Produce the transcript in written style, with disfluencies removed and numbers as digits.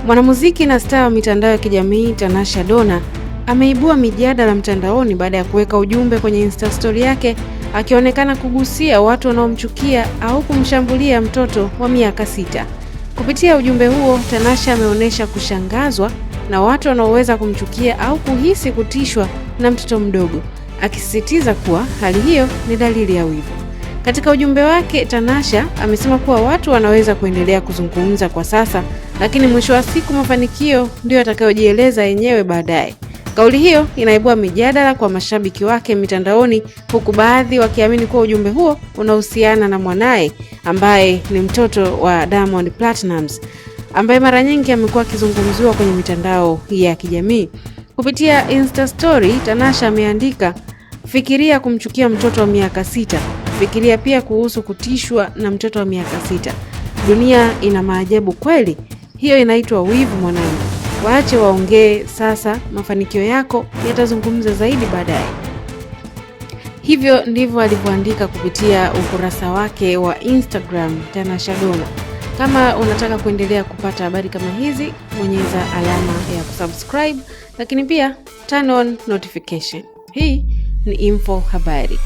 Mwanamuziki na staa wa mitandao ya kijamii Tanasha Donna ameibua mijadala mtandaoni baada ya kuweka ujumbe kwenye Insta story yake akionekana kugusia watu wanaomchukia au kumshambulia mtoto wa miaka 6. Kupitia ujumbe huo, Tanasha ameonyesha kushangazwa na watu wanaoweza kumchukia au kuhisi kutishwa na mtoto mdogo, akisisitiza kuwa hali hiyo ni dalili ya wivu. Katika ujumbe wake, Tanasha amesema kuwa watu wanaweza kuendelea kuzungumza kwa sasa, lakini mwisho wa siku mafanikio ndio yatakayojieleza yenyewe baadaye. Kauli hiyo inaibua mijadala kwa mashabiki wake mitandaoni, huku baadhi wakiamini kuwa ujumbe huo unahusiana na mwanae ambaye ni mtoto wa Diamond Platnumz, ambaye mara nyingi amekuwa akizungumziwa kwenye mitandao ya kijamii. Kupitia Insta story, Tanasha ameandika, "Fikiria kumchukia mtoto wa miaka 6. Fikiria pia kuhusu kutishwa na mtoto wa miaka 6. Dunia ina maajabu kweli. Hiyo inaitwa wivu mwanangu. Waache waongee sasa, mafanikio yako yatazungumza zaidi baadaye." Hivyo ndivyo alivyoandika kupitia ukurasa wake wa Instagram Tanasha Donna. Kama unataka kuendelea kupata habari kama hizi, bonyeza alama ya kusubscribe, lakini pia turn on notification. Hii ni Info Habari.